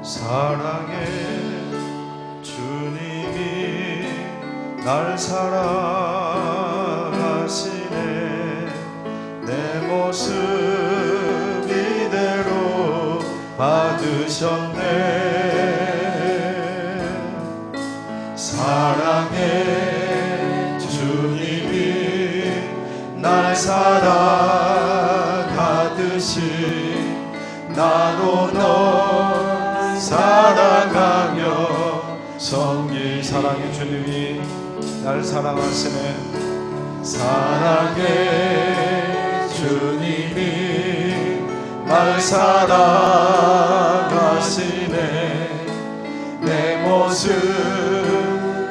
사랑의 주님이 날 사랑하시네. 내 모습 이대로 받으셨네. 사랑의 주님이 날 사랑하듯이 나도 널 사랑하며 섬기. 사랑의 주님이 날 사랑하시네. 사랑의 주님이 날 사랑하시네. 내 모습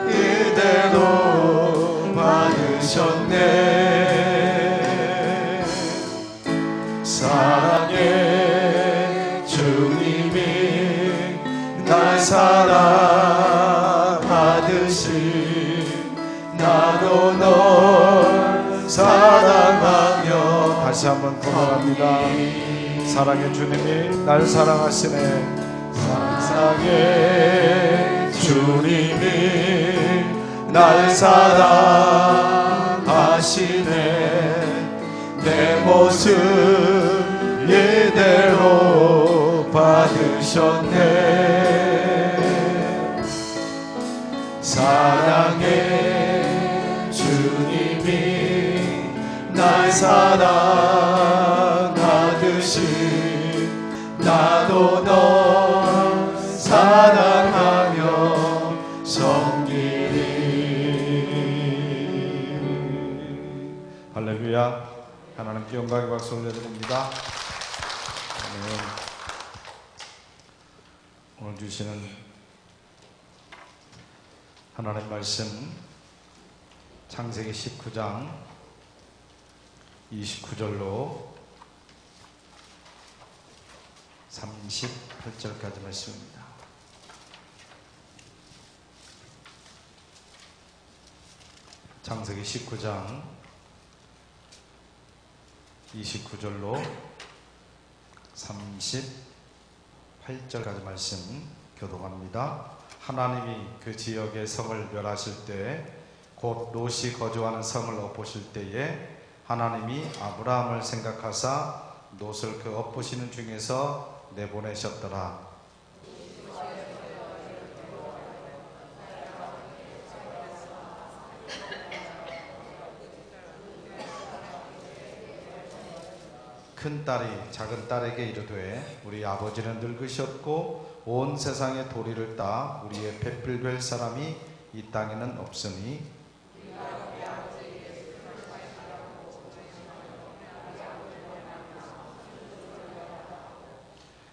이대로 받으셨네. 사랑의 주님이 날 사랑하듯이 나도 널 사랑하며. 다시 한번 고백합니다. 사랑의 주님이 날 사랑하시네. 사랑의 주님이 날 사랑하시네. 내 모습 이대로 받으셨네. 사랑의 주님이 날 사랑하듯이 나도 널 사랑하며 섬기리. 할렐루야. 하나님께 영광의 박수 올려드립니다. 오늘 주시는 하나님 말씀 창세기 19장 29절로 38절까지 말씀입니다. 창세기 19장 29절로 38절까지 말씀 교독합니다. 하나님이 그 지역의 성을 멸하실 때 곧 롯이 거주하는 성을 엎으실 때에 하나님이 아브라함을 생각하사 롯을 그 엎으시는 중에서 내보내셨더라. 큰 딸이 작은 딸에게 이르되 우리 아버지는 늙으셨고 온 세상의 도리를 따 우리의 배필 될 사람이 이 땅에는 없으니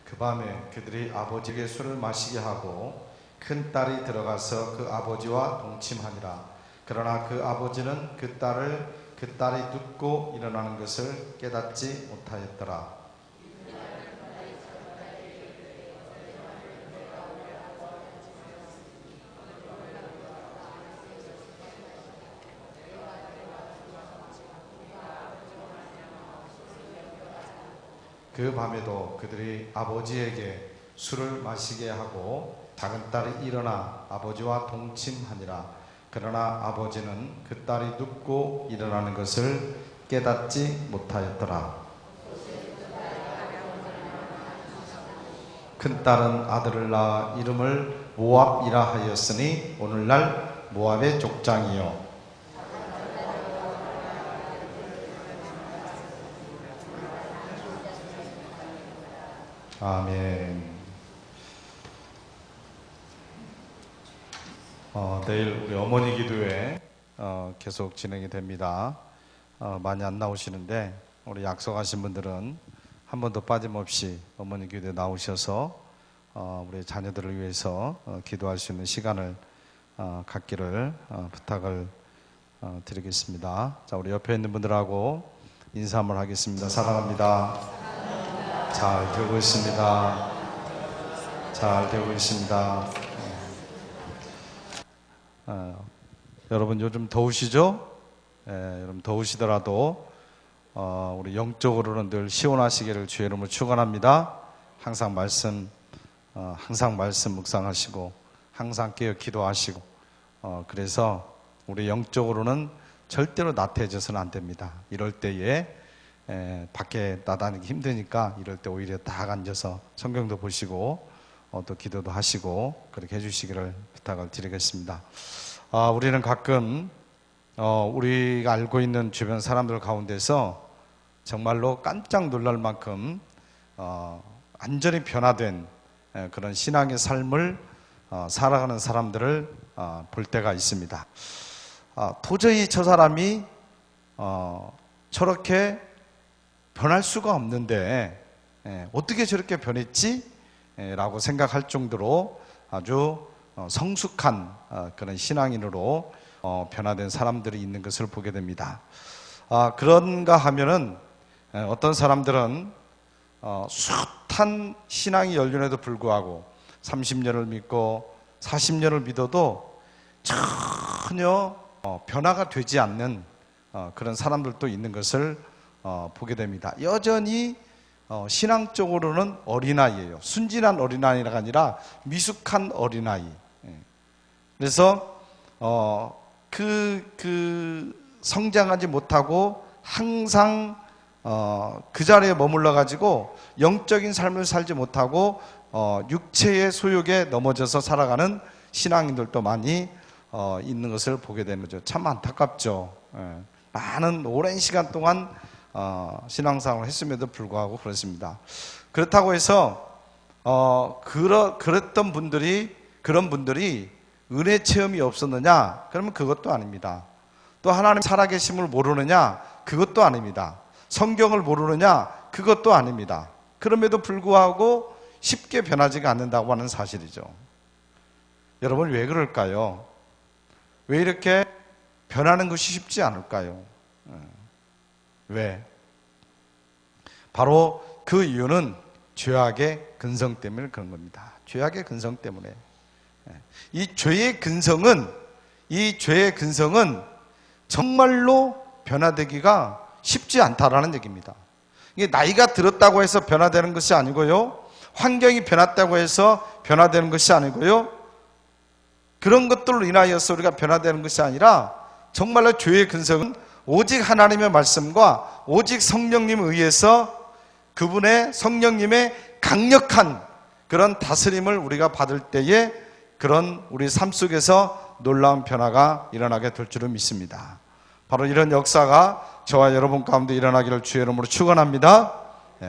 그 밤에 그들이 아버지에게 술을 마시게 하고 큰 딸이 들어가서 그 아버지와 동침하니라. 그러나 그 아버지는 그 딸이 눕고 일어나는 것을 깨닫지 못하였더라. 그 밤에도 그들이 아버지에게 술을 마시게 하고 작은 딸이 일어나 아버지와 동침하니라. 그러나 아버지는 그 딸이 눕고 일어나는 것을 깨닫지 못하였더라. 큰 딸은 아들을 낳아 이름을 모압이라 하였으니 오늘날 모압의 족장이요. 아멘. 내일 우리 어머니 기도회 계속 진행이 됩니다. 많이 안 나오시는데 우리 약속하신 분들은 한 번도 빠짐없이 어머니 기도회 나오셔서 우리 자녀들을 위해서 기도할 수 있는 시간을 갖기를 부탁을 드리겠습니다. 자, 우리 옆에 있는 분들하고 인사 한번 하겠습니다. 사랑합니다. 잘 되고 있습니다. 잘 되고 있습니다. 여러분 요즘 더우시죠? 여러분 더우시더라도 우리 영적으로는 늘 시원하시기를 주의 이름으로 축원합니다. 항상 말씀 항상 말씀 묵상하시고 항상 깨어 기도하시고 그래서 우리 영적으로는 절대로 나태해져서는 안 됩니다. 이럴 때에 밖에 나다니기 힘드니까 이럴 때 오히려 딱 앉아서 성경도 보시고 또 기도도 하시고 그렇게 해주시기를 부탁을 드리겠습니다. 우리는 가끔 우리가 알고 있는 주변 사람들 가운데서 정말로 깜짝 놀랄 만큼 완전히 변화된 그런 신앙의 삶을 살아가는 사람들을 볼 때가 있습니다. 도저히 저 사람이 저렇게 변할 수가 없는데 어떻게 저렇게 변했지? 라고 생각할 정도로 아주 성숙한 그런 신앙인으로 변화된 사람들이 있는 것을 보게 됩니다. 그런가 하면은 어떤 사람들은 숱한 신앙이 연륜에도 불구하고 30년을 믿고 40년을 믿어도 전혀 변화가 되지 않는 그런 사람들도 있는 것을 보게 됩니다. 여전히 신앙적으로는 어린아이예요. 순진한 어린아이가 아니라 미숙한 어린아이. 그래서 성장하지 못하고 항상 그 자리에 머물러 가지고 영적인 삶을 살지 못하고 육체의 소욕에 넘어져서 살아가는 신앙인들도 많이 있는 것을 보게 되는 거죠. 참 안타깝죠. 많은 오랜 시간 동안 신앙생활을 했음에도 불구하고 그렇습니다. 그렇다고 해서 그랬던 분들이 그런 분들이 은혜 체험이 없었느냐? 그러면 그것도 아닙니다. 또 하나님 살아계심을 모르느냐? 그것도 아닙니다. 성경을 모르느냐? 그것도 아닙니다. 그럼에도 불구하고 쉽게 변하지가 않는다고 하는 사실이죠. 여러분 왜 그럴까요? 왜 이렇게 변하는 것이 쉽지 않을까요? 왜? 바로 그 이유는 죄악의 근성 때문에 그런 겁니다. 죄악의 근성 때문에. 이 죄의 근성은 정말로 변화되기가 쉽지 않다라는 얘기입니다. 이게 나이가 들었다고 해서 변화되는 것이 아니고요. 환경이 변했다고 해서 변화되는 것이 아니고요. 그런 것들로 인하여서 우리가 변화되는 것이 아니라 정말로 죄의 근성은 오직 하나님의 말씀과 오직 성령님에 의해서 그분의 성령님의 강력한 그런 다스림을 우리가 받을 때에 그런 우리 삶 속에서 놀라운 변화가 일어나게 될 줄을 믿습니다. 바로 이런 역사가 저와 여러분 가운데 일어나기를 주의 이름으로 축원합니다.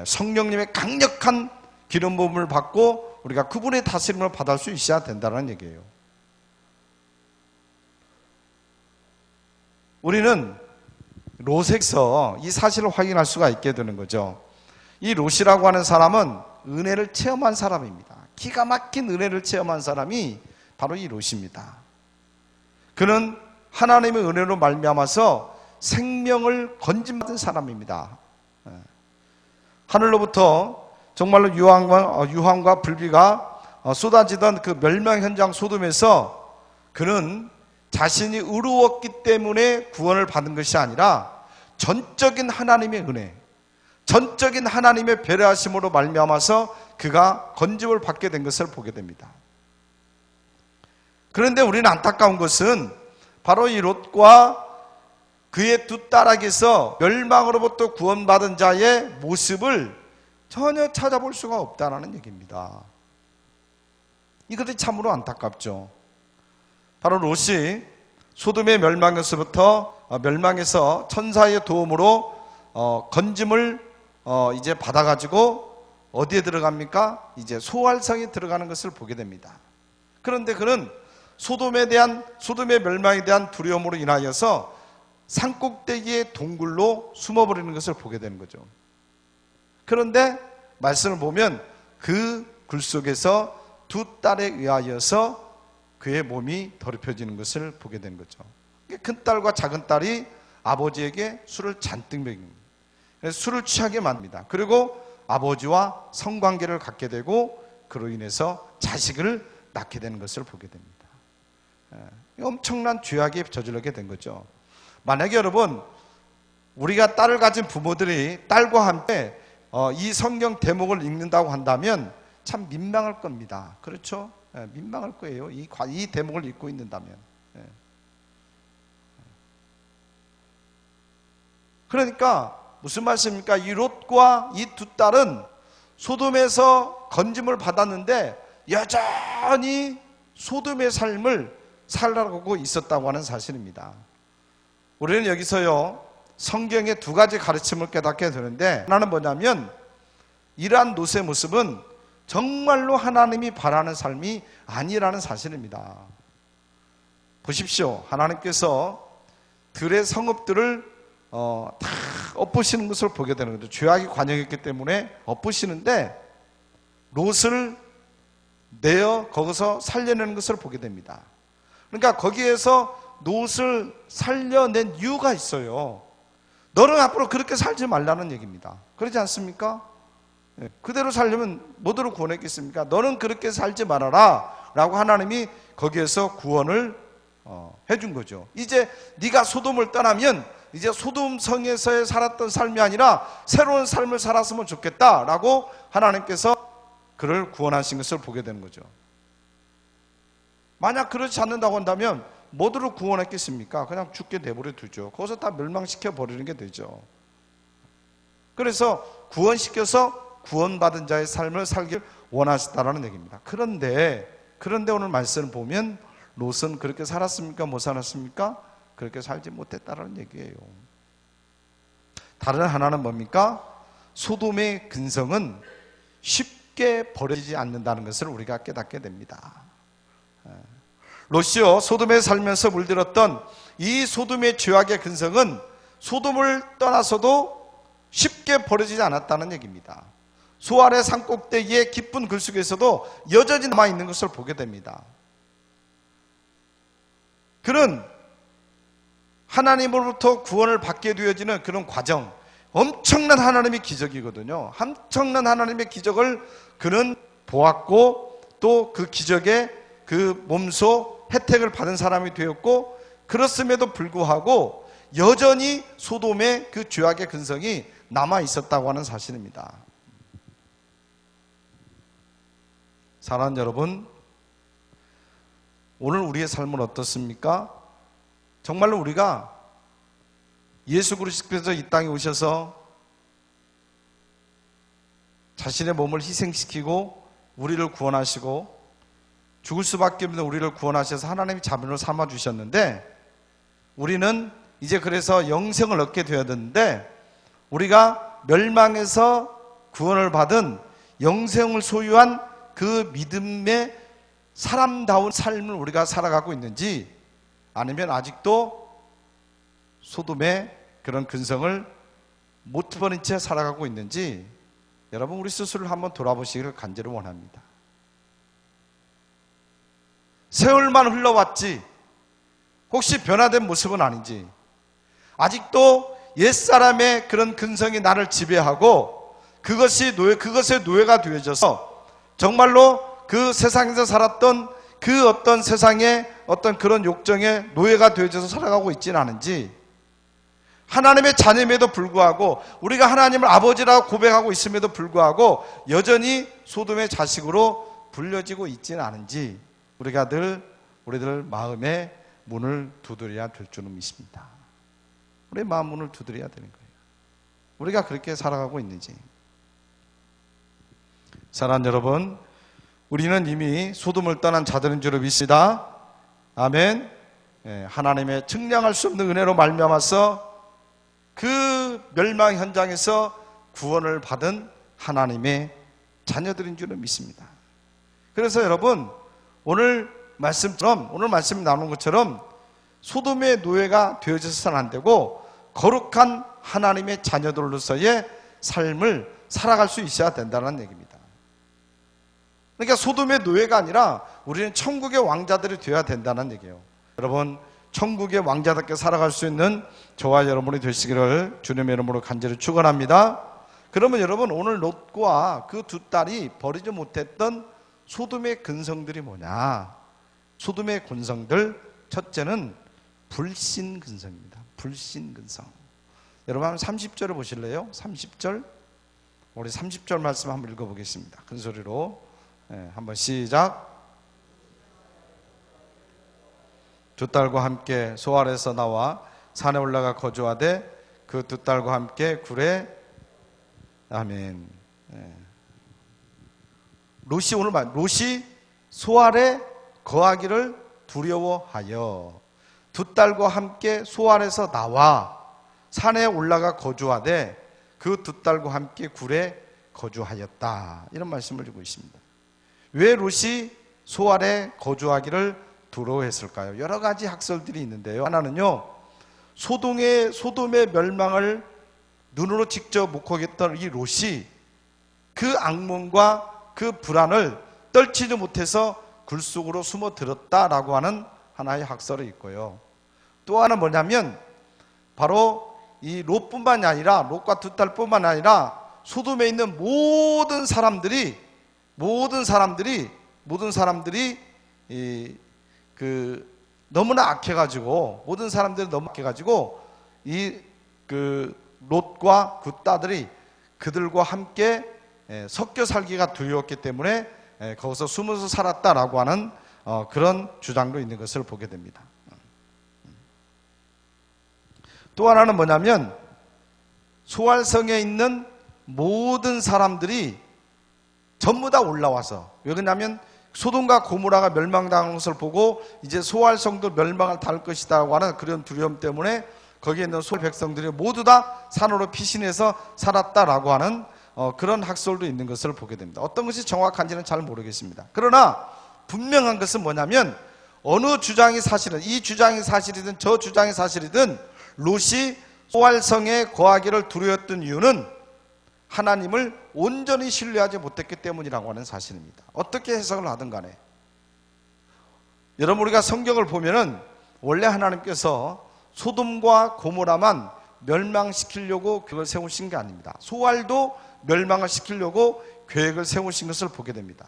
성령님의 강력한 기름 부음을 받고 우리가 그분의 다스림을 받을 수 있어야 된다는 얘기예요. 우리는 롯에서 이 사실을 확인할 수가 있게 되는 거죠. 이 롯이라고 하는 사람은 은혜를 체험한 사람입니다. 기가 막힌 은혜를 체험한 사람이 바로 이 롯입니다. 그는 하나님의 은혜로 말미암아서 생명을 건진받은 사람입니다. 하늘로부터 정말로 유황과 불비가 쏟아지던 그 멸망 현장 소돔에서 그는 자신이 의로웠기 때문에 구원을 받은 것이 아니라 전적인 하나님의 은혜, 전적인 하나님의 배려하심으로 말미암아서 그가 건짐을 받게 된 것을 보게 됩니다. 그런데 우리는 안타까운 것은 바로 이 롯과 그의 두 딸에게서 멸망으로부터 구원받은 자의 모습을 전혀 찾아볼 수가 없다는 얘기입니다. 이것이 참으로 안타깝죠. 바로 롯이 소돔의 멸망에서 천사의 도움으로 건짐을 이제 받아가지고 어디에 들어갑니까? 이제 소활성에 들어가는 것을 보게 됩니다. 그런데 그는 소돔의 멸망에 대한 두려움으로 인하여서 산꼭대기의 동굴로 숨어버리는 것을 보게 되는 거죠. 그런데 말씀을 보면 그 굴 속에서 두 딸에 의하여서 그의 몸이 더럽혀지는 것을 보게 된 거죠. 큰딸과 작은딸이 아버지에게 술을 잔뜩 먹입니다. 그래서 술을 취하게 만듭니다. 그리고 아버지와 성관계를 갖게 되고 그로 인해서 자식을 낳게 되는 것을 보게 됩니다. 엄청난 죄악에 저지르게 된 거죠. 만약에 여러분 우리가 딸을 가진 부모들이 딸과 함께 이 성경 대목을 읽는다고 한다면 참 민망할 겁니다. 그렇죠? 예, 민망할 거예요. 이 대목을 읽고 있는다면. 예. 그러니까 무슨 말씀입니까? 이 롯과 이 두 딸은 소돔에서 건짐을 받았는데 여전히 소돔의 삶을 살아가고 있었다고 하는 사실입니다. 우리는 여기서요, 성경의 두 가지 가르침을 깨닫게 되는데, 하나는 뭐냐면 이러한 롯의 모습은 정말로 하나님이 바라는 삶이 아니라는 사실입니다. 보십시오. 하나님께서 들의 성읍들을 다 엎으시는 것을 보게 되는 거죠. 죄악이 관영했기 때문에 엎으시는데 롯을 내어 거기서 살려내는 것을 보게 됩니다. 그러니까 거기에서 롯을 살려낸 이유가 있어요. 너는 앞으로 그렇게 살지 말라는 얘기입니다. 그러지 않습니까? 그대로 살려면 뭐대로 구원했겠습니까? 너는 그렇게 살지 말아라 라고 하나님이 거기에서 구원을 해준 거죠. 이제 네가 소돔을 떠나면 이제 소돔 성에서 살았던 삶이 아니라 새로운 삶을 살았으면 좋겠다라고 하나님께서 그를 구원하신 것을 보게 되는 거죠. 만약 그렇지 않는다고 한다면 뭐들을 구원했겠습니까? 그냥 죽게 내버려 두죠. 거기서 다 멸망시켜 버리는 게 되죠. 그래서 구원시켜서 구원받은 자의 삶을 살길 원하셨다라는 얘기입니다. 그런데 오늘 말씀을 보면 롯은 그렇게 살았습니까? 못 살았습니까? 그렇게 살지 못했다라는 얘기예요. 다른 하나는 뭡니까? 소돔의 근성은 쉽게 버려지지 않는다는 것을 우리가 깨닫게 됩니다. 롯이요, 소돔에 살면서 물들었던 이 소돔의 죄악의 근성은 소돔을 떠나서도 쉽게 버려지지 않았다는 얘기입니다. 소알의 산꼭대기의 깊은 글 속에서도 여전히 남아있는 것을 보게 됩니다. 그런 하나님으로부터 구원을 받게 되어지는 그런 과정, 엄청난 하나님의 기적이거든요. 엄청난 하나님의 기적을 그는 보았고 또 그 기적의 그 몸소 혜택을 받은 사람이 되었고, 그렇음에도 불구하고 여전히 소돔의 그 죄악의 근성이 남아 있었다고 하는 사실입니다. 사랑하는 여러분, 오늘 우리의 삶은 어떻습니까? 정말로 우리가 예수 그리스도께서 이 땅에 오셔서 자신의 몸을 희생시키고 우리를 구원하시고 죽을 수밖에 없는 우리를 구원하셔서 하나님이 자비로 삼아주셨는데, 우리는 이제 그래서 영생을 얻게 되어야 되는데, 우리가 멸망에서 구원을 받은 영생을 소유한 그 믿음의 사람다운 삶을 우리가 살아가고 있는지, 아니면 아직도 소돔의 그런 근성을 못 버린 채 살아가고 있는지, 여러분 우리 스스로를 한번 돌아보시기를 간절히 원합니다. 세월만 흘러왔지 혹시 변화된 모습은 아닌지, 아직도 옛사람의 그런 근성이 나를 지배하고 그것의 노예가 되어져서 정말로 그 세상에서 살았던 그 어떤 세상의 어떤 그런 욕정의 노예가 되어져서 살아가고 있지는 않은지, 하나님의 자녀임에도 불구하고 우리가 하나님을 아버지라고 고백하고 있음에도 불구하고 여전히 소돔의 자식으로 불려지고 있지는 않은지, 우리가 우리들 마음의 문을 두드려야 될 줄은 믿습니다. 우리의 마음 문을 두드려야 되는 거예요. 우리가 그렇게 살아가고 있는지. 사랑하는 여러분, 우리는 이미 소돔을 떠난 자들인 줄 믿습니다. 아멘. 하나님의 측량할 수 없는 은혜로 말미암아서 그 멸망 현장에서 구원을 받은 하나님의 자녀들인 줄은 믿습니다. 그래서 여러분, 오늘 말씀이 나오는 것처럼 소돔의 노예가 되어져서는 안 되고 거룩한 하나님의 자녀들로서의 삶을 살아갈 수 있어야 된다는 얘기입니다. 그러니까 소돔의 노예가 아니라 우리는 천국의 왕자들이 되어야 된다는 얘기예요. 여러분, 천국의 왕자답게 살아갈 수 있는 저와 여러분이 되시기를 주님의 이름으로 간절히 축원합니다. 그러면 여러분, 오늘 롯과 그 두 딸이 버리지 못했던 소돔의 근성들이 뭐냐? 소돔의 근성들, 첫째는 불신 근성입니다. 불신 근성. 여러분 한번 30절을 보실래요? 30절. 우리 30절 말씀 한번 읽어보겠습니다. 큰 소리로. 한번 시작. 두 딸과 함께 소알에서 나와 산에 올라가 거주하되 그 두 딸과 함께 굴에 아멘. 롯이 오늘 말 롯이 소알에 거하기를 두려워하여 두 딸과 함께 소알에서 나와 산에 올라가 거주하되 그 두 딸과 함께 굴에 거주하였다. 이런 말씀을 주고 있습니다. 왜 롯이 소알에 거주하기를 두려워했을까요? 여러 가지 학설들이 있는데요. 하나는요, 소돔의 멸망을 눈으로 직접 목격했던 이 롯이 그 악몽과 그 불안을 떨치지 못해서 굴 속으로 숨어들었다라고 하는 하나의 학설이 있고요. 또 하나는 뭐냐면 바로 이 롯뿐만이 아니라 롯과 두 딸뿐만 아니라 소돔에 있는 모든 사람들이 너무나 악해가지고 모든 사람들이 너무 악해가지고 이 그 롯과 그 딸들이 그들과 함께 섞여 살기가 두려웠기 때문에 거기서 숨어서 살았다라고 하는 그런 주장도 있는 것을 보게 됩니다. 또 하나는 뭐냐면 소알성에 있는 모든 사람들이 전부 다 올라와서, 왜 그러냐면 소돔과 고모라가 멸망당한 것을 보고 이제 소알성도 멸망을 당할 것이다라고 하는 그런 두려움 때문에 거기에 있는 소알 백성들이 모두 다 산으로 피신해서 살았다라고 하는 그런 학설도 있는 것을 보게 됩니다. 어떤 것이 정확한지는 잘 모르겠습니다. 그러나 분명한 것은 뭐냐면 어느 주장이 사실은, 이 주장이 사실이든 저 주장이 사실이든 롯이 소알성에 거하기를 두려웠던 이유는 하나님을 온전히 신뢰하지 못했기 때문이라고 하는 사실입니다. 어떻게 해석을 하든 간에 여러분, 우리가 성경을 보면은 원래 하나님께서 소돔과 고모라만 멸망시키려고 그걸 세우신 게 아닙니다. 소알도 멸망을 시키려고 계획을 세우신 것을 보게 됩니다.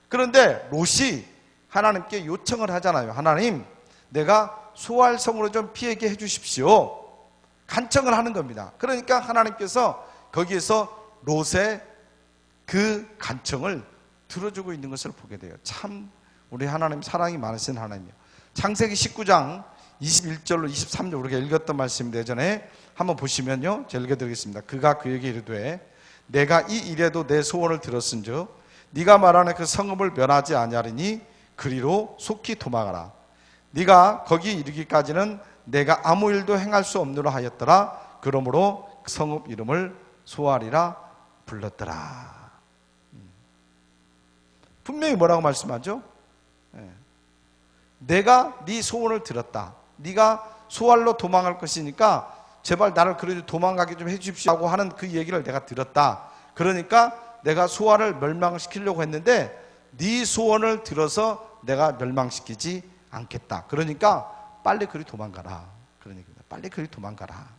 그런데 롯이 하나님께 요청을 하잖아요. 하나님, 내가 소알성으로 좀 피하게 해주십시오. 간청을 하는 겁니다. 그러니까 하나님께서 거기에서 롯의 그 간청을 들어주고 있는 것을 보게 돼요. 참 우리 하나님 사랑이 많으신 하나님이요. 창세기 19장 21절로 23절 우리가 읽었던 말씀인데 예전에 한번 보시면요, 제가 읽어드리겠습니다. 그가 그에게 이르되 내가 이 일에도 내 소원을 들었은즉 네가 말하는 그 성읍을 멸하지 아니하리니 그리로 속히 도망하라. 네가 거기 이르기까지는 내가 아무 일도 행할 수 없느라 하였더라. 그러므로 그 성읍 이름을 소알이라 불렀더라. 분명히 뭐라고 말씀하죠? 내가 네 소원을 들었다. 네가 소알로 도망갈 것이니까 제발 나를 그래도 도망가게 좀 해주십시오 하고 하는 그 얘기를 내가 들었다. 그러니까 내가 소알을 멸망시키려고 했는데 네 소원을 들어서 내가 멸망시키지 않겠다. 그러니까 빨리 그리 도망가라. 그러니까 빨리 그리 도망가라.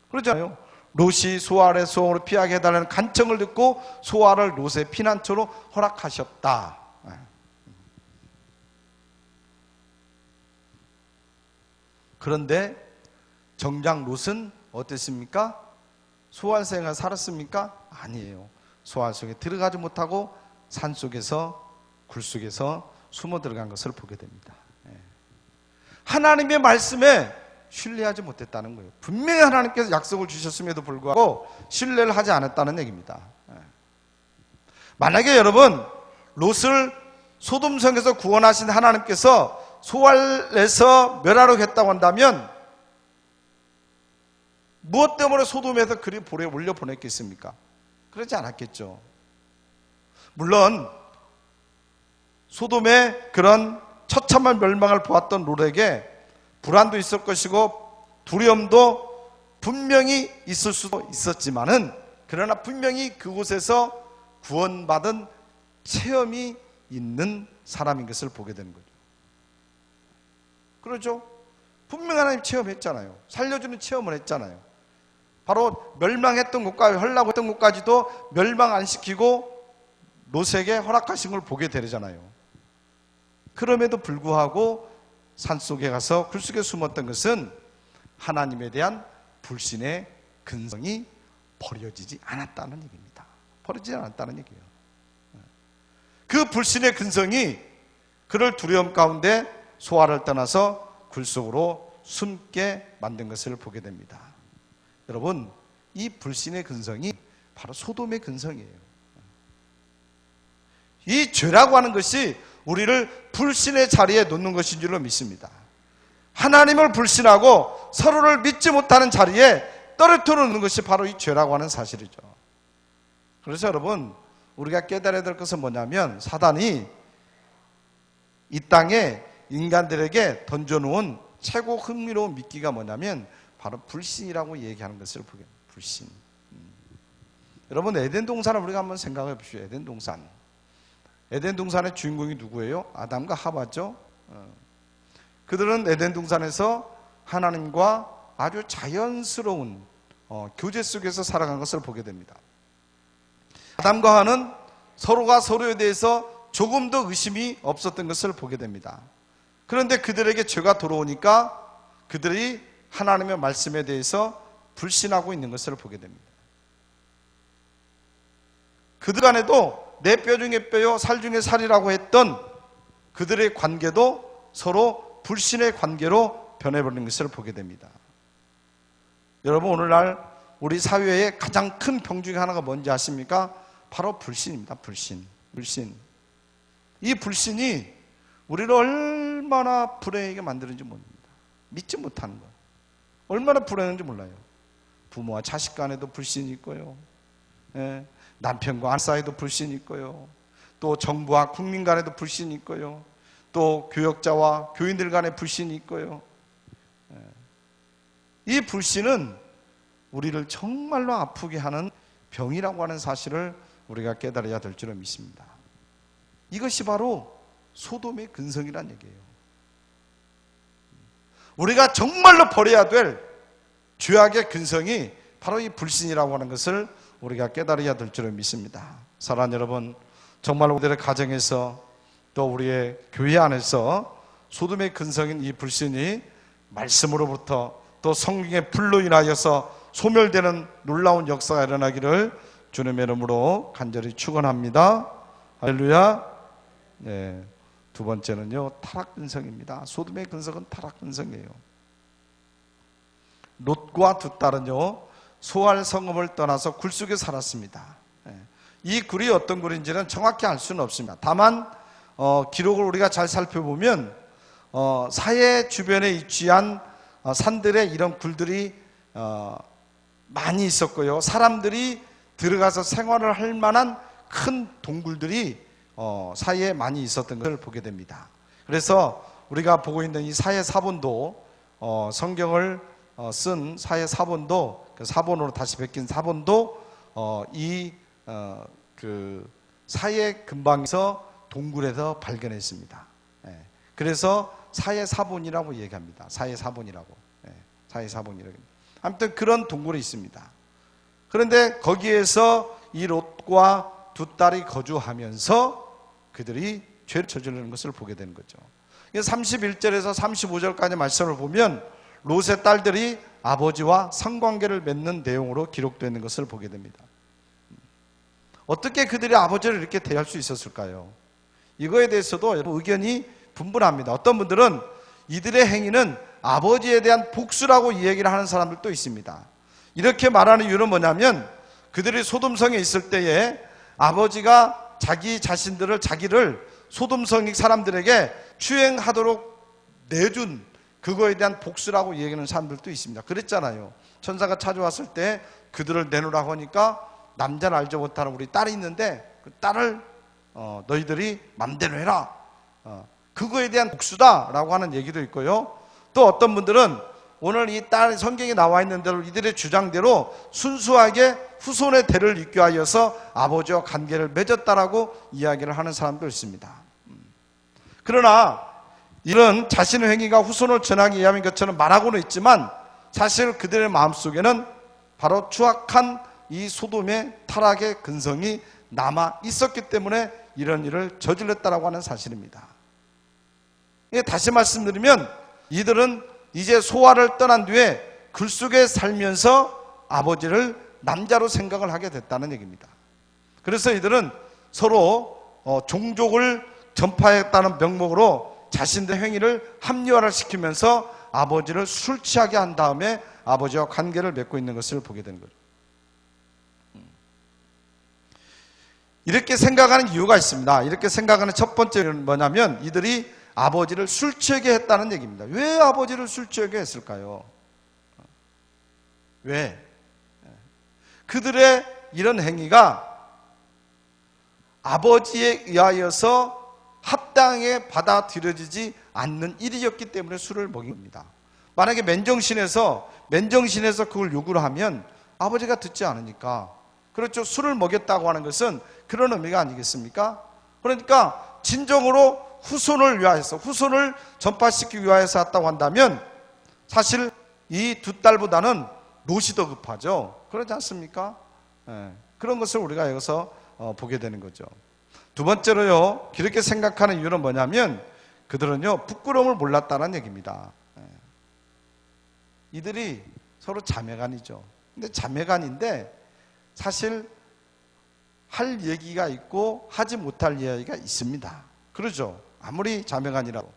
그러잖아요. 롯이 소알의 소원으로 피하게 해달라는 간청을 듣고 소알을 롯의 피난처로 허락하셨다. 그런데 정작 롯은 어땠습니까? 소알 생활 살았습니까? 아니에요. 소알 속에 들어가지 못하고 산속에서 굴속에서 숨어 들어간 것을 보게 됩니다. 하나님의 말씀에 신뢰하지 못했다는 거예요. 분명히 하나님께서 약속을 주셨음에도 불구하고 신뢰를 하지 않았다는 얘기입니다. 만약에 여러분 롯을 소돔성에서 구원하신 하나님께서 소알에서 멸하려고 한다면 무엇 때문에 소돔에서 그리 볼에 올려 보냈겠습니까? 그러지 않았겠죠. 물론 소돔의 그런 처참한 멸망을 보았던 롯에게 불안도 있을 것이고 두려움도 분명히 있을 수도 있었지만은, 그러나 분명히 그곳에서 구원받은 체험이 있는 사람인 것을 보게 되는 거죠. 그렇죠? 분명히 하나님 체험했잖아요. 살려주는 체험을 했잖아요. 바로 멸망했던 곳까지, 헐라고 했던 곳까지도 멸망 안 시키고 롯에게 허락하신 걸 보게 되잖아요. 그럼에도 불구하고 산속에 가서 굴속에 숨었던 것은 하나님에 대한 불신의 근성이 버려지지 않았다는 얘기입니다. 버리지 않았다는 얘기예요. 그 불신의 근성이 그를 두려움 가운데 소아를 떠나서 굴 속으로 숨게 만든 것을 보게 됩니다. 여러분, 이 불신의 근성이 바로 소돔의 근성이에요. 이 죄라고 하는 것이 우리를 불신의 자리에 놓는 것인 줄로 믿습니다. 하나님을 불신하고 서로를 믿지 못하는 자리에 떨어뜨려 놓는 것이 바로 이 죄라고 하는 사실이죠. 그래서 여러분, 우리가 깨달아야 될 것은 뭐냐면, 사단이 이 땅에 인간들에게 던져놓은 최고 흥미로운 미끼가 뭐냐면 바로 불신이라고 얘기하는 것을 보게 됩니다. 불신. 여러분, 에덴 동산을 우리가 한번 생각해 보십시오. 에덴 동산. 에덴 동산의 주인공이 누구예요? 아담과 하와죠. 그들은 에덴 동산에서 하나님과 아주 자연스러운 교제 속에서 살아간 것을 보게 됩니다. 아담과 하와는 서로가 서로에 대해서 조금 더 의심이 없었던 것을 보게 됩니다. 그런데 그들에게 죄가 들어오니까 그들이 하나님의 말씀에 대해서 불신하고 있는 것을 보게 됩니다. 그들 간에도 내 뼈 중에 뼈요 살 중에 살이라고 했던 그들의 관계도 서로 불신의 관계로 변해버리는 것을 보게 됩니다. 여러분, 오늘날 우리 사회의 가장 큰 병 중에 하나가 뭔지 아십니까? 바로 불신입니다. 불신. 이 불신이 우리를 얼마나 불행하게 만드는지 모릅니다. 믿지 못하는 것. 얼마나 불행한지 몰라요. 부모와 자식 간에도 불신이 있고요. 남편과 아내 사이도 불신이 있고요. 또 정부와 국민 간에도 불신이 있고요. 또 교역자와 교인들 간에 불신이 있고요. 이 불신은 우리를 정말로 아프게 하는 병이라고 하는 사실을 우리가 깨달아야 될 줄을 믿습니다. 이것이 바로 소돔의 근성이란 얘기예요. 우리가 정말로 버려야 될 죄악의 근성이 바로 이 불신이라고 하는 것을 우리가 깨달아야 될 줄을 믿습니다. 사랑하는 여러분, 정말 우리들의 가정에서 또 우리의 교회 안에서 소돔의 근성인 이 불신이 말씀으로부터 또 성경의 불로 인하여서 소멸되는 놀라운 역사가 일어나기를 주님의 이름으로 간절히 축원합니다. 할렐루야. 네, 두 번째는요, 타락 근성입니다. 소돔의 근성은 타락 근성이에요. 롯과 두 딸은요, 소알 성읍을 떠나서 굴 속에 살았습니다. 이 굴이 어떤 굴인지는 정확히 알 수는 없습니다. 다만 기록을 우리가 잘 살펴보면 사해 주변에 위치한 산들에 이런 굴들이 많이 있었고요. 사람들이 들어가서 생활을 할 만한 큰 동굴들이 사이에 많이 있었던 것을 보게 됩니다. 그래서 우리가 보고 있는 이 사해 사본도 성경을 쓴 사해 사본도 그 사본으로 다시 베낀 사본도 그 사해 근방에서 동굴에서 발견했습니다. 그래서 사해 사본이라고 얘기합니다. 사해 사본이라고. 사해 사본이라고. 아무튼 그런 동굴이 있습니다. 그런데 거기에서 이 롯과 두 딸이 거주하면서 그들이 죄를 저지르는 것을 보게 되는 거죠. 31절에서 35절까지 말씀을 보면 롯의 딸들이 아버지와 성관계를 맺는 내용으로 기록되어 있는 것을 보게 됩니다. 어떻게 그들이 아버지를 이렇게 대할 수 있었을까요? 이거에 대해서도 의견이 분분합니다. 어떤 분들은 이들의 행위는 아버지에 대한 복수라고 이야기를 하는 사람들도 있습니다. 이렇게 말하는 이유는 뭐냐면 그들이 소돔성에 있을 때에 아버지가 자기를 소돔성 사람들에게 추행하도록 내준 그거에 대한 복수라고 얘기하는 사람들도 있습니다. 그랬잖아요. 천사가 찾아왔을 때 그들을 내놓으라고 하니까 남자를 알지 못하는 우리 딸이 있는데 그 딸을 너희들이 맘대로 해라. 그거에 대한 복수다라고 하는 얘기도 있고요. 또 어떤 분들은 오늘 이 딸 성경에 나와 있는 대로 이들의 주장대로 순수하게 후손의 대를 잇게 하여서 아버지와 관계를 맺었다라고 이야기를 하는 사람도 있습니다. 그러나 이런 자신의 행위가 후손을 전하기 위함인 것처럼 말하고는 있지만 사실 그들의 마음속에는 바로 추악한 이 소돔의 타락의 근성이 남아 있었기 때문에 이런 일을 저질렀다라고 하는 사실입니다. 다시 말씀드리면 이들은 이제 소아를 떠난 뒤에 굴 속에 살면서 아버지를 남자로 생각을 하게 됐다는 얘기입니다. 그래서 이들은 서로 종족을 전파했다는 명목으로 자신들의 행위를 합리화를 시키면서 아버지를 술 취하게 한 다음에 아버지와 관계를 맺고 있는 것을 보게 되는 거죠. 이렇게 생각하는 이유가 있습니다. 이렇게 생각하는 첫 번째는 뭐냐면 이들이 아버지를 술 취하게 했다는 얘기입니다. 왜 아버지를 술 취하게 했을까요? 왜? 그들의 이런 행위가 아버지에 의하여서 합당하게 받아들여지지 않는 일이었기 때문에 술을 먹인 겁니다. 만약에 맨정신에서 그걸 요구를 하면 아버지가 듣지 않으니까, 그렇죠. 술을 먹였다고 하는 것은 그런 의미가 아니겠습니까? 그러니까 진정으로 후손을 위하여서, 후손을 전파시키기 위하여서 했다고 한다면 사실 이 두 딸보다는 롯이 더 급하죠. 그렇지 않습니까? 그런 것을 우리가 여기서 보게 되는 거죠. 두 번째로요, 그렇게 생각하는 이유는 뭐냐면 그들은요 부끄러움을 몰랐다는 얘기입니다. 이들이 서로 자매간이죠. 근데 자매간인데 사실 할 얘기가 있고 하지 못할 이야기가 있습니다. 그러죠. 아무리 자매간이라도.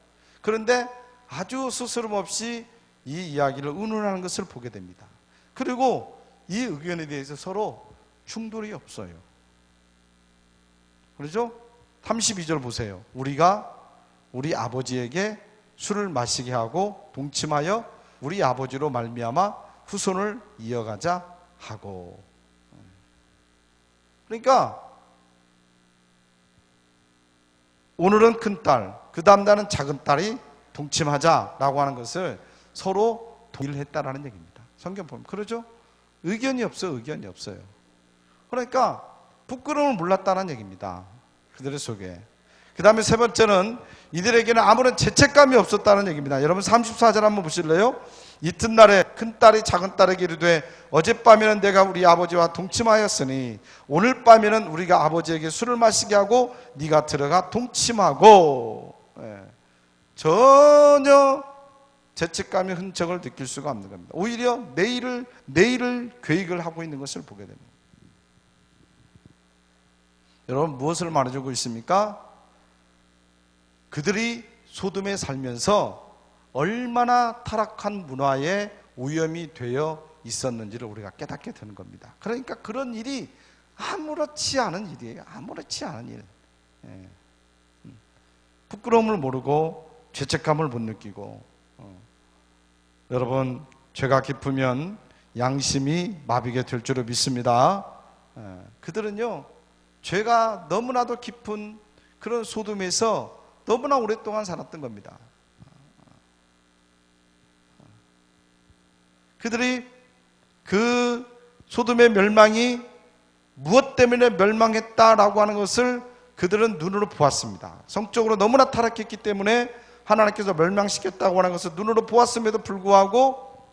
그런데 아주 스스럼없이 이 이야기를 의논하는 것을 보게 됩니다. 그리고 이 의견에 대해서 서로 충돌이 없어요. 그렇죠? 32절 보세요. 우리가 우리 아버지에게 술을 마시게 하고 동침하여 우리 아버지로 말미암아 후손을 이어가자 하고. 그러니까 오늘은 큰딸, 그 다음 날은 작은 딸이 동침하자라고 하는 것을 서로 동의를 했다라는 얘기입니다. 성경 보면 그러죠? 의견이 없어요. 그러니까 부끄러움을 몰랐다는 얘기입니다. 그들의 속에. 그 다음에 세 번째는 이들에게는 아무런 죄책감이 없었다는 얘기입니다. 여러분 34절 한번 보실래요? 이튿날에 큰딸이 작은딸에게 이르되 어젯밤에는 내가 우리 아버지와 동침하였으니 오늘 밤에는 우리가 아버지에게 술을 마시게 하고 네가 들어가 동침하고. 전혀 죄책감의 흔적을 느낄 수가 없는 겁니다. 오히려 내일을 계획을 하고 있는 것을 보게 됩니다. 여러분 무엇을 말해주고 있습니까? 그들이 소돔에 살면서 얼마나 타락한 문화에 오염이 되어 있었는지를 우리가 깨닫게 되는 겁니다. 그러니까 그런 일이 아무렇지 않은 일이에요. 아무렇지 않은 일. 부끄러움을 모르고 죄책감을 못 느끼고. 여러분 죄가 깊으면 양심이 마비게 될 줄을 믿습니다. 그들은요 죄가 너무나도 깊은 그런 소돔에서 너무나 오랫동안 살았던 겁니다. 그들이 그 소돔의 멸망이 무엇 때문에 멸망했다라고 하는 것을 그들은 눈으로 보았습니다. 성적으로 너무나 타락했기 때문에 하나님께서 멸망시켰다고 하는 것을 눈으로 보았음에도 불구하고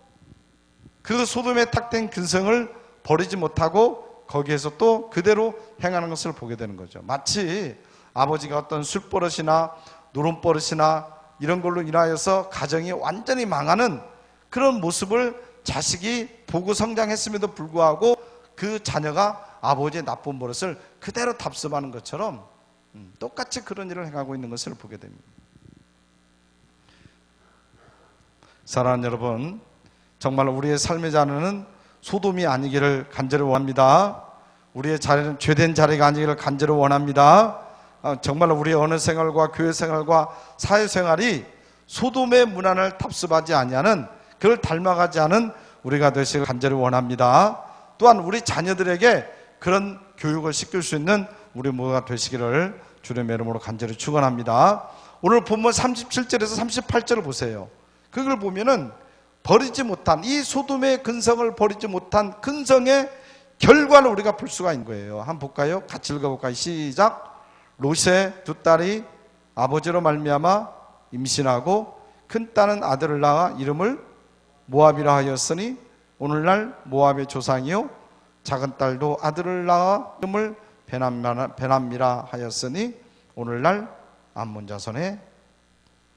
그 소돔에 탁된 근성을 버리지 못하고 거기에서 또 그대로 행하는 것을 보게 되는 거죠. 마치 아버지가 어떤 술버릇이나 노름버릇이나 이런 걸로 인하여서 가정이 완전히 망하는 그런 모습을 자식이 보고 성장했음에도 불구하고 그 자녀가 아버지의 나쁜 버릇을 그대로 답습하는 것처럼 똑같이 그런 일을 행하고 있는 것을 보게 됩니다. 사랑하는 여러분, 정말 우리의 삶의 자녀는 소돔이 아니기를 간절히 원합니다. 우리의 자녀는 죄된 자리가 아니기를 간절히 원합니다. 정말 우리의 언어 생활과 교회 생활과 사회 생활이 소돔의 문화를 답습하지 아니하는, 그걸 닮아가지 않은 우리가 되시길 간절히 원합니다. 또한 우리 자녀들에게 그런 교육을 시킬 수 있는 우리 모두가 되시기를 주님의 이름으로 간절히 축원합니다. 오늘 본문 37절에서 38절을 보세요. 그걸 보면은 버리지 못한, 이 소돔의 근성을 버리지 못한 근성의 결과를 우리가 볼 수가 있는 거예요. 한번 볼까요? 같이 읽어볼까요? 시작. 롯의 두 딸이 아버지로 말미암아 임신하고 큰 딸은 아들을 낳아 이름을 모압이라 하였으니 오늘날 모압의 조상이요 작은 딸도 아들을 낳아 이름을 베남미라 하였으니 오늘날 암몬 자손의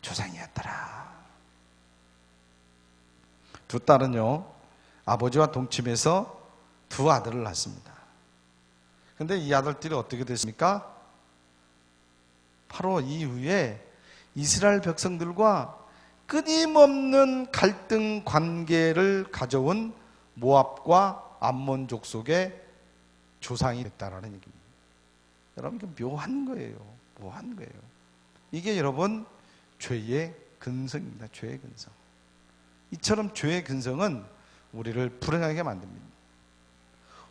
조상이었더라. 두 딸은요 아버지와 동침해서 두 아들을 낳습니다. 근데 이 아들들이 어떻게 됐습니까? 바로 이후에 이스라엘 백성들과 끊임없는 갈등 관계를 가져온 모압과 암몬 족속의 조상이 됐다라는 얘기입니다. 여러분, 이게 묘한 거예요. 묘한 거예요. 이게 여러분 죄의 근성입니다. 죄의 근성. 이처럼 죄의 근성은 우리를 불행하게 만듭니다.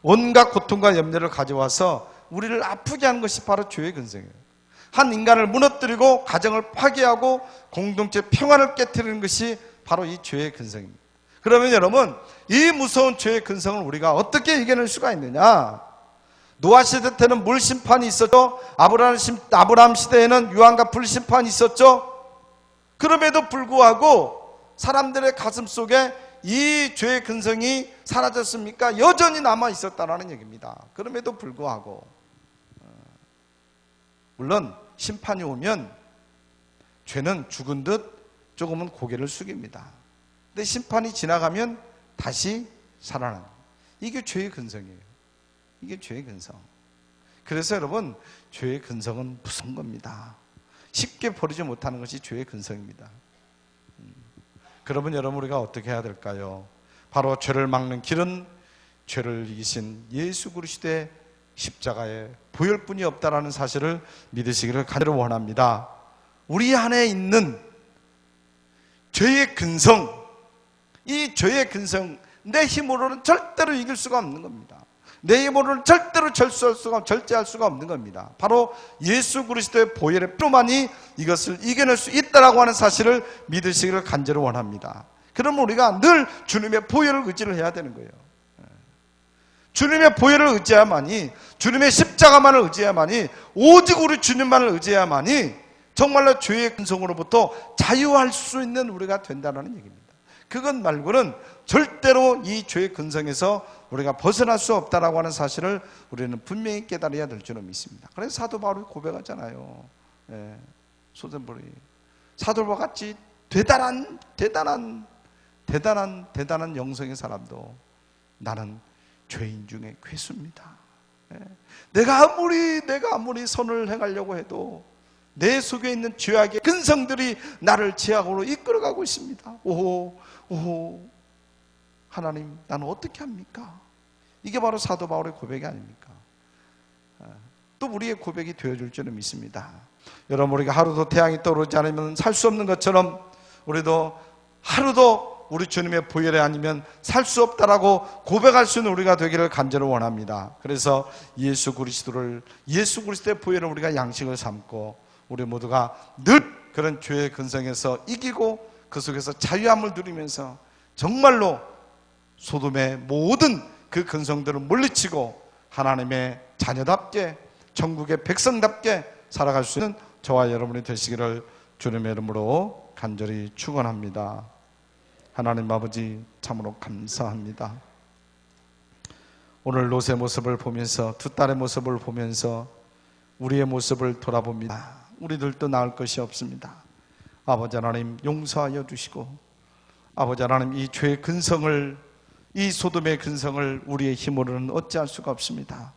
온갖 고통과 염려를 가져와서 우리를 아프게 하는 것이 바로 죄의 근성이에요. 한 인간을 무너뜨리고 가정을 파괴하고 공동체 평화를 깨트리는 것이 바로 이 죄의 근성입니다. 그러면 여러분, 이 무서운 죄의 근성을 우리가 어떻게 이겨낼 수가 있느냐? 노아 시대 때는 물 심판이 있었죠. 아브라함 시대에는 유황과 불 심판이 있었죠. 그럼에도 불구하고 사람들의 가슴 속에 이 죄의 근성이 사라졌습니까? 여전히 남아 있었다는 얘기입니다. 그럼에도 불구하고 물론 심판이 오면 죄는 죽은 듯 조금은 고개를 숙입니다. 근데 심판이 지나가면 다시 살아납니다. 이게 죄의 근성이에요. 이게 죄의 근성. 그래서 여러분, 죄의 근성은 무서운 겁니다. 쉽게 버리지 못하는 것이 죄의 근성입니다. 그러면 여러분, 우리가 어떻게 해야 될까요? 바로 죄를 막는 길은 죄를 이기신 예수 그리스도의 십자가의 보혈뿐이 없다라는 사실을 믿으시기를 간절히 원합니다. 우리 안에 있는 죄의 근성, 이 죄의 근성, 내 힘으로는 절대로 이길 수가 없는 겁니다. 내 힘으로는 절대로 절제할 수가 없는 겁니다. 바로 예수 그리스도의 보혈의 피로만이 이것을 이겨낼 수 있다라고 하는 사실을 믿으시기를 간절히 원합니다. 그러면 우리가 늘 주님의 보혈을 의지를 해야 되는 거예요. 주님의 보혈을 의지해야만이, 주님의 십자가만을 의지해야만이, 오직 우리 주님만을 의지해야만이 정말로 죄의 근성으로부터 자유할 수 있는 우리가 된다는 얘기입니다. 그것 말고는 절대로 이 죄의 근성에서 우리가 벗어날 수 없다라고 하는 사실을 우리는 분명히 깨달아야 될 줄은 믿습니다. 그래서 사도 바울이 고백하잖아요. 소전벌이 사도 바울 같이 대단한 영성의 사람도 나는 죄인 중에 괴수입니다. 내가 아무리 선을 행하려고 해도 내 속에 있는 죄악의 근성들이 나를 죄악으로 이끌어가고 있습니다. 오호, 하나님, 나는 어떻게 합니까? 이게 바로 사도 바울의 고백이 아닙니까? 또 우리의 고백이 되어줄 줄은 믿습니다. 여러분, 우리가 하루도 태양이 떠오르지 않으면 살 수 없는 것처럼 우리도 하루도 우리 주님의 보혈이 아니면 살 수 없다라고 고백할 수 있는 우리가 되기를 간절히 원합니다. 그래서 예수 그리스도의 보혈을 우리가 양식을 삼고 우리 모두가 늘 그런 죄의 근성에서 이기고 그 속에서 자유함을 누리면서 정말로 소돔의 모든 그 근성들을 물리치고 하나님의 자녀답게, 천국의 백성답게 살아갈 수 있는 저와 여러분이 되시기를 주님의 이름으로 간절히 축원합니다. 하나님 아버지, 참으로 감사합니다. 오늘 롯의 모습을 보면서, 두 딸의 모습을 보면서 우리의 모습을 돌아봅니다. 우리들도 나을 것이 없습니다. 아버지 하나님, 용서하여 주시고, 아버지 하나님, 이 죄의 근성을, 이 소돔의 근성을 우리의 힘으로는 어찌할 수가 없습니다.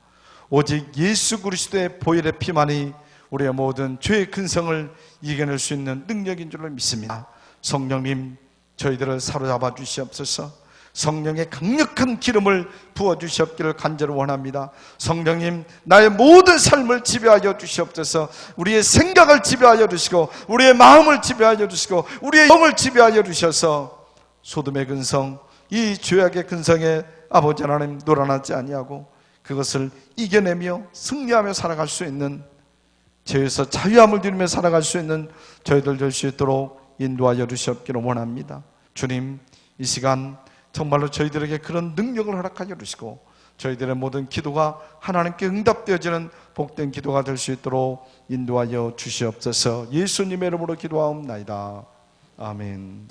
오직 예수 그리스도의 보혈의 피만이 우리의 모든 죄의 근성을 이겨낼 수 있는 능력인 줄로 믿습니다. 성령님, 저희들을 사로잡아 주시옵소서. 성령의 강력한 기름을 부어주시옵기를 간절히 원합니다. 성령님, 나의 모든 삶을 지배하여 주시옵소서. 우리의 생각을 지배하여 주시고, 우리의 마음을 지배하여 주시고, 우리의 영을 지배하여 주셔서 소돔의 근성, 이 죄악의 근성에 아버지 하나님 놀아나지 아니하고 그것을 이겨내며 승리하며 살아갈 수 있는, 죄에서 자유함을 누리며 살아갈 수 있는 저희들 될 수 있도록 인도하여 주시옵기를 원합니다. 주님, 이 시간 정말로 저희들에게 그런 능력을 허락하여 주시고 저희들의 모든 기도가 하나님께 응답되어지는 복된 기도가 될 수 있도록 인도하여 주시옵소서. 예수님의 이름으로 기도하옵나이다. 아멘.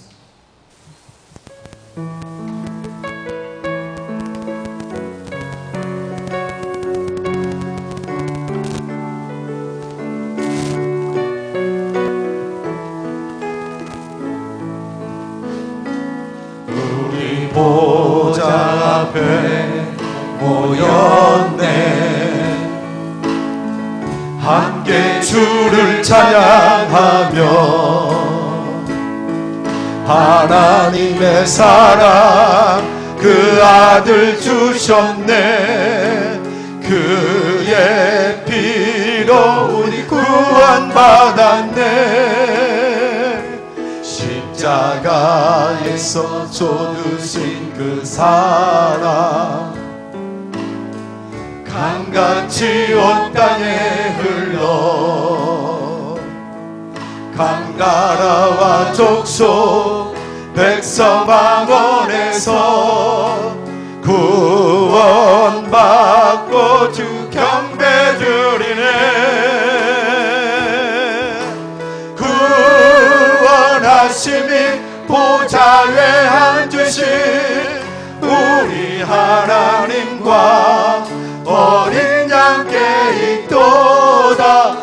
보좌 앞에 모였네. 함께 주를 찬양하며 하나님의 사랑 그 아들 주셨네. 그의 피로 우리 구원받았네. 십자가에서 쏟으신 그 사랑 강같이 온 땅에 흘러 강나라와 족속 백성 방언에서 구원받고 주 경배 드리네. 구원하심이 보좌에 앉으신 우리 하나님과 어린 양께 있도다.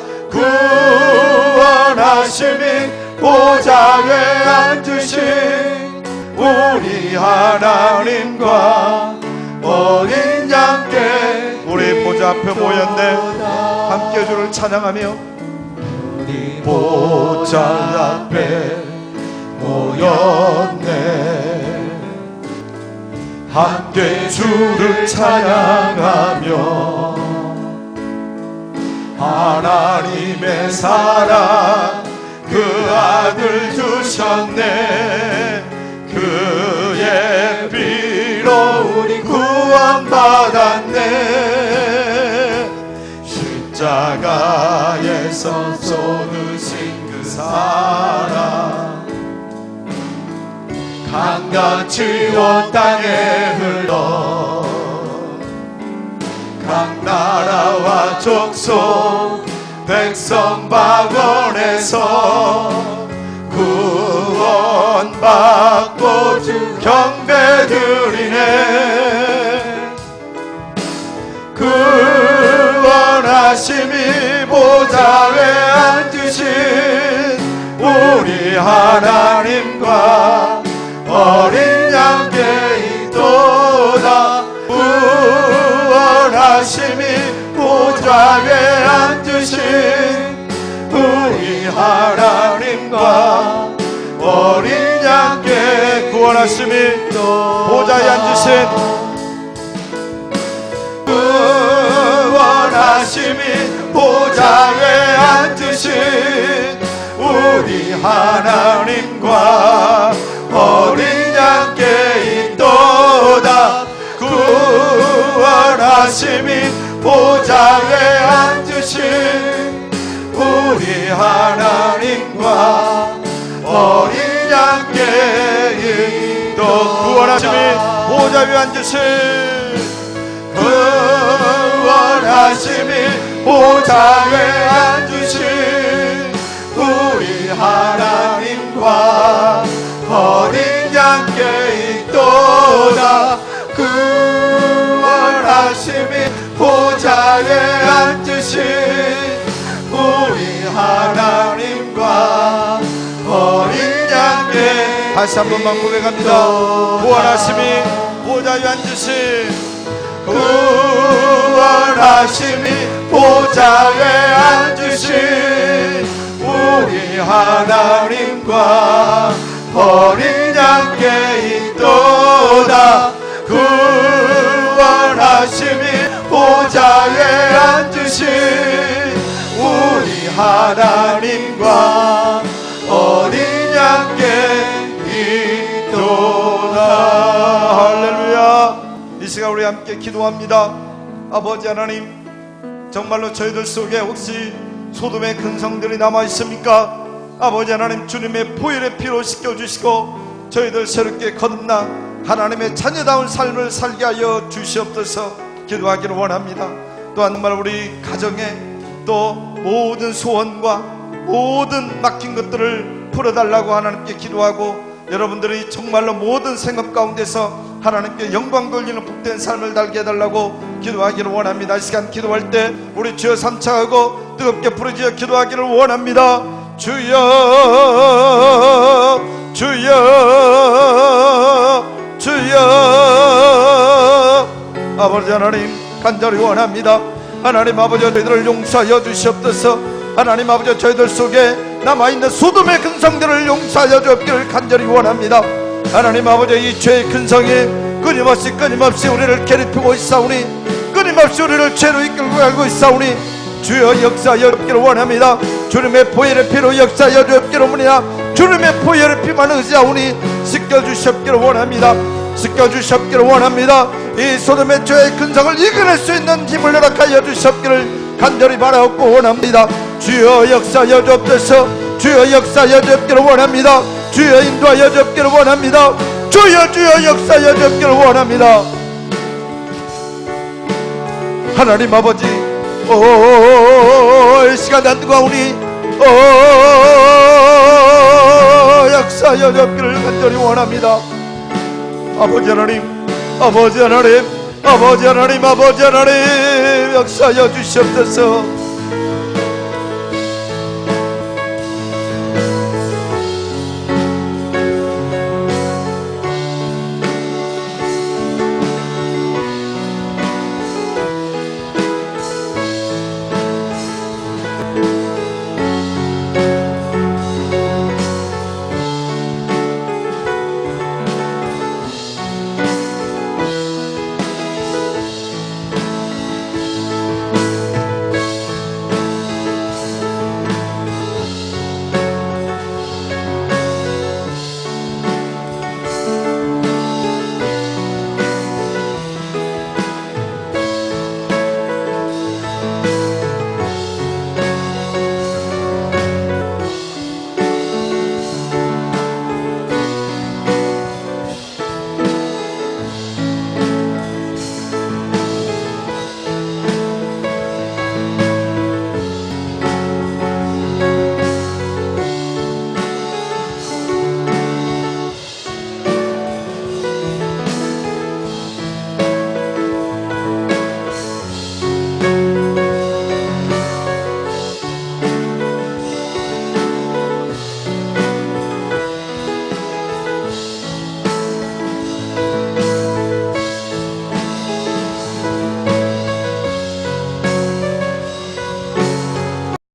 구원하심이 보좌에 앉으신 우리 하나님과 어린 양께 우리 보좌 앞에 모였네. 함께 주를 찬양하며 우리 보좌 앞에 모였네. 함께 주를 찬양하며 하나님의 사랑 그 아들 주셨네. 그의 피로 우리 구원받았네. 십자가에서 쏟으신 그 사랑 강같이 온 땅에 흘러 강나라와 족속 백성 방언에서 구원받고 주 경배 드리네. 구원하심이 보좌에 앉으신 우리 하나님과 어린 양께 있도다. 구원하심이 보좌에 앉으신 우리 하나님과 어린 양께 구원하심이 보좌에 앉으신 구원하심이 보좌에 앉으신 우리 하나님과 어린 양께 있도다. 구원하심이 보좌에 앉으신 우리 하나님과 어린 양께 있도다. 구원하심이 보좌에 앉으신 구원하심이 보좌에 앉으신 우리 하나님과 어린 양께 있도다. 구원하심이 보좌에 앉으신 우리 하나님과 어린 양께 다시 한 번만 고백합니다. 구원하심이 보좌에 앉으신 구원하심이 보좌에 앉으신 우리 하나님과 어린 양께 있도다. 구원하심이 보좌에 앉으신 우리 하나님과 어린 양께 있도다. 할렐루야. 이 시간 우리 함께 기도합니다. 아버지 하나님, 정말로 저희들 속에 혹시 소돔의 근성들이 남아 있습니까? 아버지 하나님, 주님의 보혈의 피로 씻겨주시고 저희들 새롭게 거듭나 하나님의 자녀다운 삶을 살게 하여 주시옵소서 기도하기를 원합니다. 또한 정말 우리 가정에 또 모든 소원과 모든 막힌 것들을 풀어달라고 하나님께 기도하고, 여러분들이 정말로 모든 생각 가운데서 하나님께 영광 돌리는 복된 삶을 살게 해달라고 기도하기를 원합니다. 이 시간 기도할 때 우리 주여 삼창하고 뜨겁게 부르짖어 기도하기를 원합니다. 주여 주여 주여. 아버지 하나님, 간절히 원합니다. 하나님 아버지, 저희들을 용서하여 주시옵소서. 하나님 아버지, 저희들 속에 남아있는 소돔의 근성들을 용서하여 주옵기를 간절히 원합니다. 하나님 아버지, 이 죄의 근성이 끊임없이 우리를 괴롭히고 있사오니, 끊임없이 우리를 죄로 이끌고 가고 있사오니 주여 역사하여 주옵기를 원합니다. 주님의 보혈의 피로 역사하여 주옵기를 원합니다. 주님의 보혈의 피만 의지하오니 씻겨주시옵기를 원합니다. 씻겨주시옵기를 원합니다. 이 소돔의 죄의 근성을 이겨낼 수 있는 힘을 허락하여 주시옵기를 간절히 바라옵고 원합니다. 주여 역사하여 주옵소서. 주여 역사하여 주옵기를 원합니다. 주여 인도하여 주옵기를 원합니다. 주여 역사하여 주옵기를 원합니다. 하나님 아버지, 이 시간 안두가오니 역사하여 주옵기를 간절히 원합니다. 아버지 하나님, 아버지 하나님, 아버지 하나님, 아버지 하나님, 역사하여 주시옵소서.